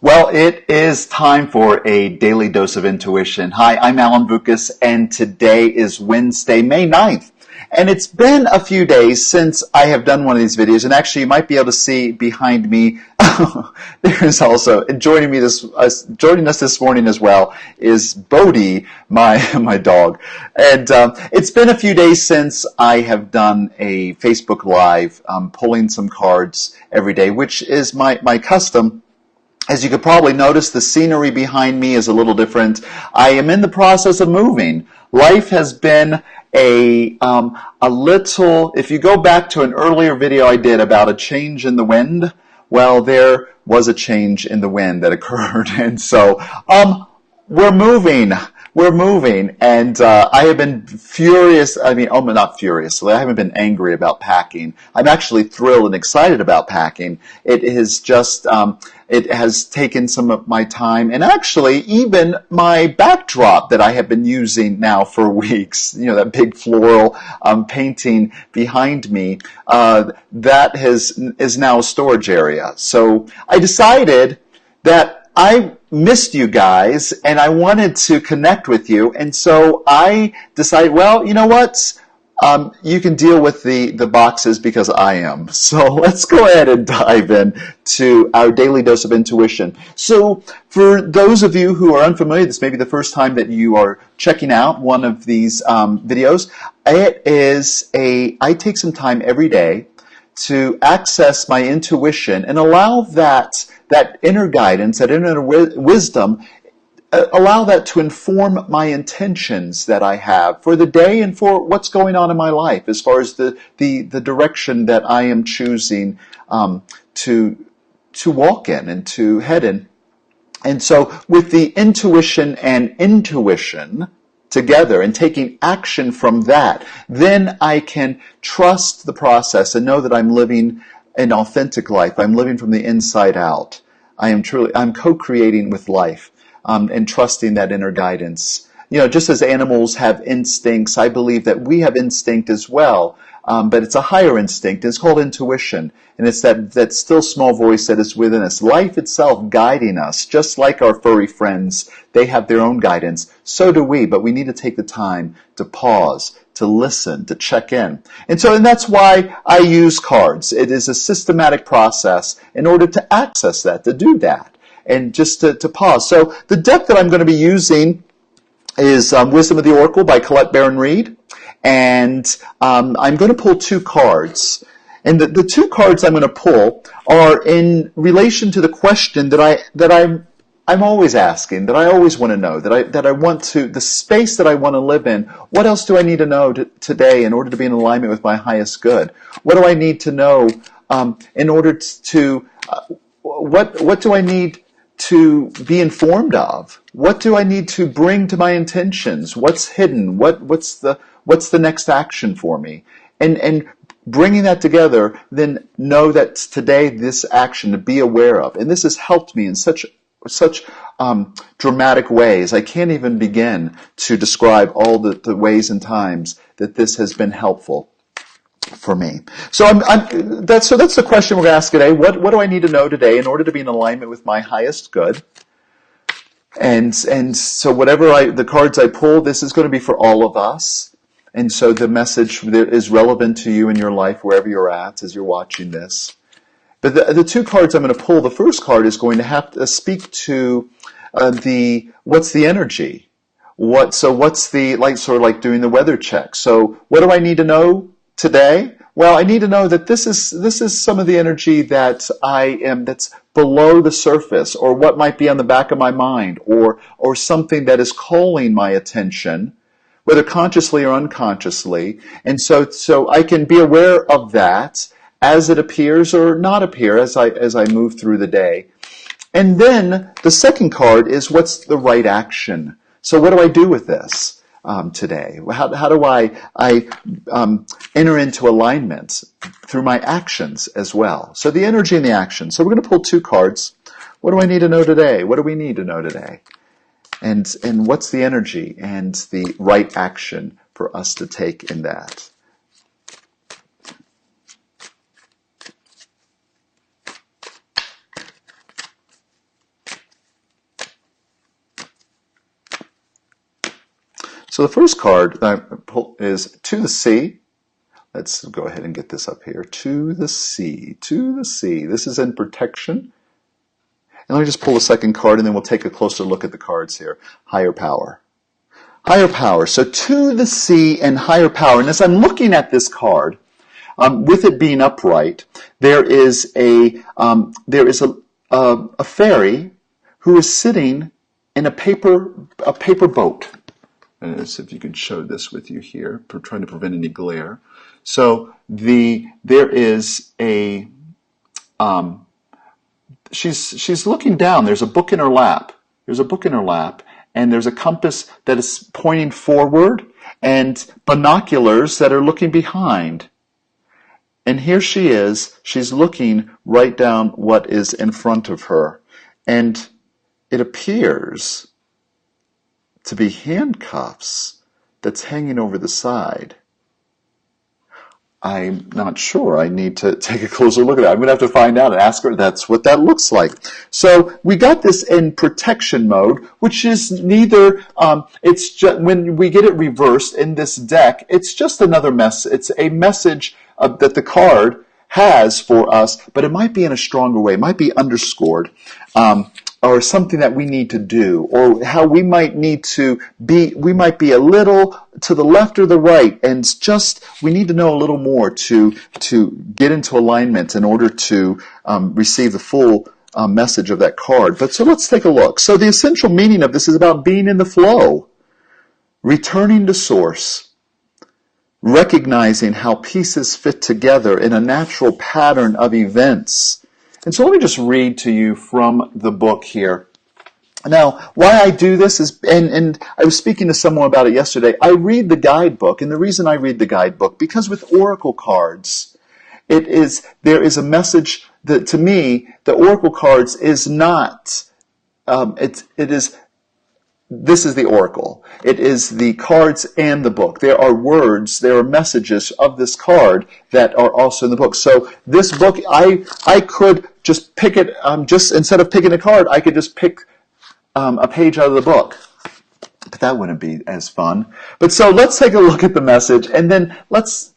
Well, it is time for a daily dose of intuition. Hi, I'm Alan Vukas, and today is Wednesday, May 9th. And it's been a few days since I have done one of these videos, and actually you might be able to see behind me, there's also, joining us this morning as well, is Bodhi, my dog. And it's been a few days since I have done a Facebook Live, pulling some cards every day, which is my custom. As you could probably notice, the scenery behind me is a little different. I am in the process of moving. Life has been a little, if you go back to an earlier video I did about a change in the wind, well, there was a change in the wind that occurred. And so, we're moving. We're moving, and I have been furious. I mean, not furiously. I haven't been angry about packing. I'm actually thrilled and excited about packing. It is just, it has taken some of my time, and actually, even my backdrop that I have been using now for weeks. You know, that big floral painting behind me. That is now a storage area. So I decided that I missed you guys and I wanted to connect with you, and so I decided, well, you know what? You can deal with the boxes because I am. So let's go ahead and dive in to our daily dose of intuition. So for those of you who are unfamiliar, this may be the first time that you are checking out one of these videos. I take some time every day to access my intuition and allow that inner guidance, that inner wisdom, allow that to inform my intentions that I have for the day and for what's going on in my life as far as the direction that I am choosing to walk in and to head in. And so with the intuition and intuition together and taking action from that, then I can trust the process and know that I'm living an authentic life. I'm living from the inside out. I'm co-creating with life, and trusting that inner guidance. You know, just as animals have instincts, I believe that we have instinct as well. But it's a higher instinct. It's called intuition. And it's that still small voice that is within us. Life itself guiding us, just like our furry friends. They have their own guidance. So do we, but we need to take the time to pause, to listen, to check in. And that's why I use cards. It is a systematic process in order to access that, to do that, and just to pause. So the deck that I'm going to be using is Wisdom of the Oracle by Colette Baron-Reid. And I'm going to pull two cards. And the two cards I'm going to pull are in relation to the question that I'm always asking, that I always want to know, that I want to, the space that I want to live in. What else do I need to know today in order to be in alignment with my highest good? What do I need to know in order to what do I need to be informed of? What do I need to bring to my intentions? What's hidden? What's the next action for me? And bringing that together, then know that today this action to be aware of. And this has helped me in such dramatic ways. I can't even begin to describe all the ways and times that this has been helpful for me. So that's the question we're going to ask today. What do I need to know today in order to be in alignment with my highest good? And so whatever the cards I pull, this is going to be for all of us. And so the message is relevant to you in your life wherever you're at as you're watching this. But the two cards I'm going to pull, the first card is going to have to speak to what's the energy? What's the, sort of like doing the weather check. So what do I need to know today? Well, I need to know that this is some of the energy that that's below the surface, or what might be on the back of my mind, or something that is calling my attention, whether consciously or unconsciously. And so I can be aware of that as it appears or not appear as I move through the day. And then the second card is what's the right action. So what do I do with this today? How do I enter into alignment through my actions as well? So the energy and the action. So we're going to pull two cards. What do I need to know today? What do we need to know today? And what's the energy and the right action for us to take in that? So the first card that I pull is to the sea. Let's go ahead and get this up here. To the sea, to the sea. This is in protection. And let me just pull the second card, and then we'll take a closer look at the cards here. Higher power. Higher power. So to the sea and higher power. And as I'm looking at this card, with it being upright, there is a fairy who is sitting in a paper boat. And let's see if you can show this with you here, trying to prevent any glare. So there is a she's looking down. There's a book in her lap. There's a book in her lap, and there's a compass that is pointing forward, and binoculars that are looking behind. And here she is. She's looking right down what is in front of her, and it appears to be handcuffs that's hanging over the side. I'm not sure. I need to take a closer look at that. I'm going to have to find out and ask her that's what that looks like. So we got this in protection mode, which is neither, it's just, when we get it reversed in this deck, it's just another mess. It's a message that the card has for us, but it might be in a stronger way. It might be underscored. Or something that we need to do, or how we might need to be, we might be a little to the left or the right, and just, we need to know a little more to get into alignment in order to receive the full message of that card. But so let's take a look. So the essential meaning of this is about being in the flow, returning to source, recognizing how pieces fit together in a natural pattern of events. And so let me just read to you from the book here. Now, why I do this is, and I was speaking to someone about it yesterday, I read the guidebook, and the reason I read the guidebook, because with oracle cards, there is a message that, to me, the oracle cards is not, this is the oracle. It is the cards and the book. There are words, there are messages of this card that are also in the book. So this book, I could just pick it, just instead of picking a card, I could just pick a page out of the book. But that wouldn't be as fun. But so let's take a look at the message, and then let's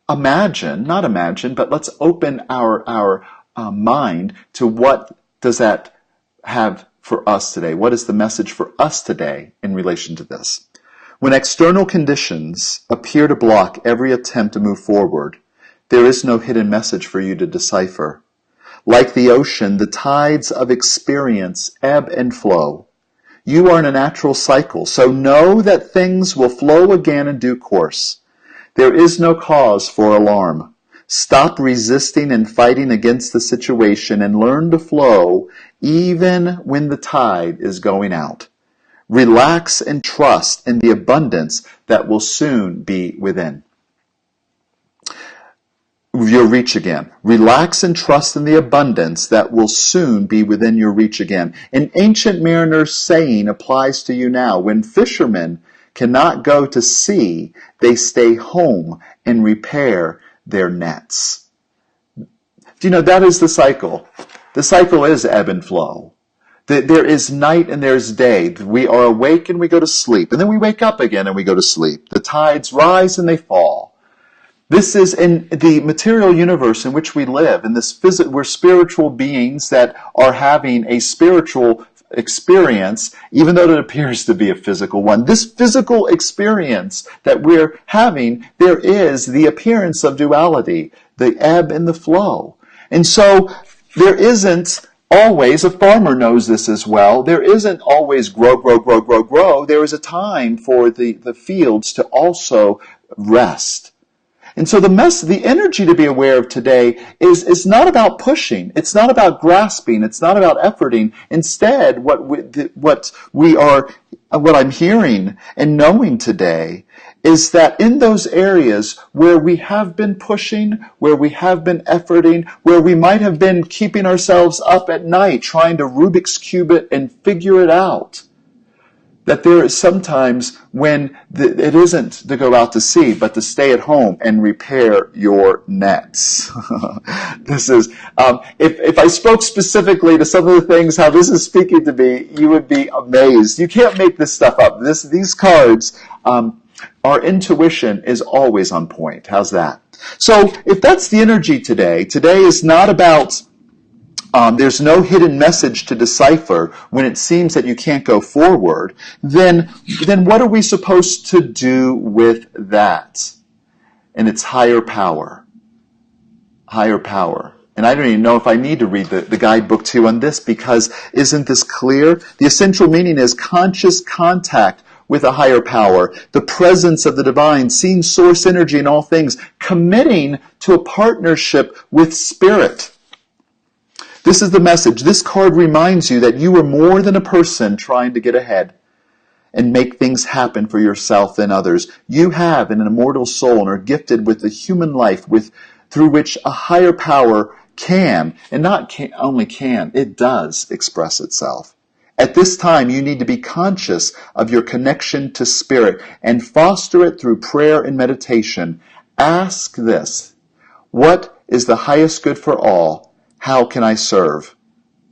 not imagine, but let's open our mind to what does that have for us today? What is the message for us today in relation to this? When external conditions appear to block every attempt to move forward, there is no hidden message for you to decipher. Like the ocean, the tides of experience ebb and flow. You are in a natural cycle, so know that things will flow again in due course. There is no cause for alarm. Stop resisting and fighting against the situation and learn to flow even when the tide is going out. Relax and trust in the abundance that will soon be within your reach again. Relax and trust in the abundance that will soon be within your reach again. An ancient mariner's saying applies to you now. When fishermen cannot go to sea, they stay home and repair their nets. Do you know that is the cycle? The cycle is ebb and flow. There is night and there's day. We are awake and we go to sleep. And then we wake up again and we go to sleep. The tides rise and they fall. This is in the material universe in which we live. In this we're spiritual beings that are having a spiritual experience, even though it appears to be a physical one. This physical experience that we're having, there is the appearance of duality, the ebb and the flow. And so there isn't always, a farmer knows this as well, there isn't always grow. There is a time for the fields to also rest. And so the energy to be aware of today is not about pushing. It's not about grasping. It's not about efforting. Instead, what I'm hearing and knowing today is that in those areas where we have been pushing, where we have been efforting, where we might have been keeping ourselves up at night trying to Rubik's Cube it and figure it out, That there is sometimes when it isn't to go out to sea, but to stay at home and repair your nets. This is, if I spoke specifically to some of the things, how this is speaking to me, you would be amazed. You can't make this stuff up. These cards, our intuition is always on point. How's that? So if that's the energy today is not about there's no hidden message to decipher when it seems that you can't go forward, then what are we supposed to do with that? And it's higher power. Higher power. And I don't even know if I need to read the guidebook to you on this, because isn't this clear? The essential meaning is conscious contact with a higher power, the presence of the divine, seeing source energy in all things, committing to a partnership with spirit. This is the message. This card reminds you that you are more than a person trying to get ahead and make things happen for yourself and others. You have an immortal soul and are gifted with a human life through which a higher power can, and not only can, it does express itself. At this time, you need to be conscious of your connection to spirit and foster it through prayer and meditation. Ask this: what is the highest good for all? How can I serve?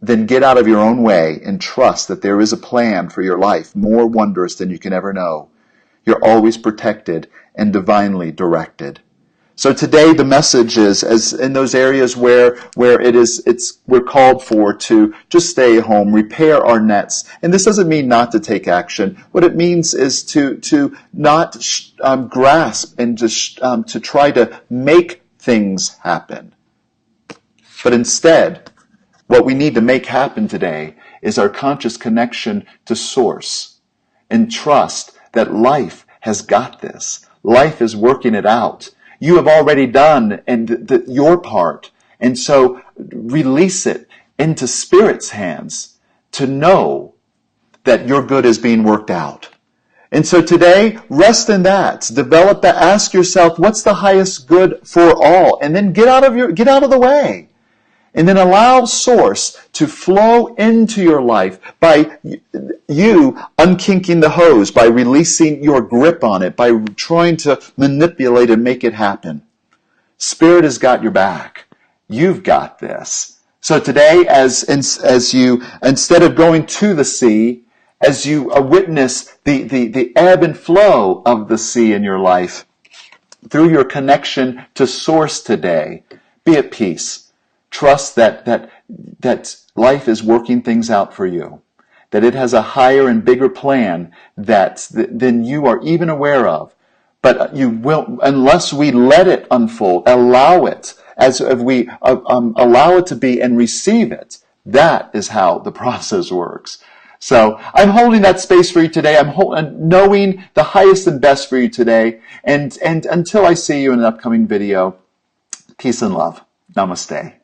Then get out of your own way and trust that there is a plan for your life more wondrous than you can ever know. You're always protected and divinely directed. So today the message is, as in those areas where we're called for to just stay home, repair our nets. And this doesn't mean not to take action. What it means is to not grasp and just to try to make things happen. But instead, what we need to make happen today is our conscious connection to Source and trust that life has got this. Life is working it out. You have already done your part. And so release it into Spirit's hands to know that your good is being worked out. And so today, rest in that. Develop that. Ask yourself, what's the highest good for all? And then get out of the way. And then allow Source to flow into your life by you unkinking the hose, by releasing your grip on it, by trying to manipulate and make it happen. Spirit has got your back. You've got this. So today, as you, instead of going to the sea, as you witness the ebb and flow of the sea in your life, through your connection to Source today, be at peace. Trust that life is working things out for you, that it has a higher and bigger plan than you are even aware of. But you will, unless we let it unfold, allow it, as if we allow it to be and receive it. That is how the process works. So I'm holding that space for you today. I'm knowing the highest and best for you today. And until I see you in an upcoming video, peace and love. Namaste.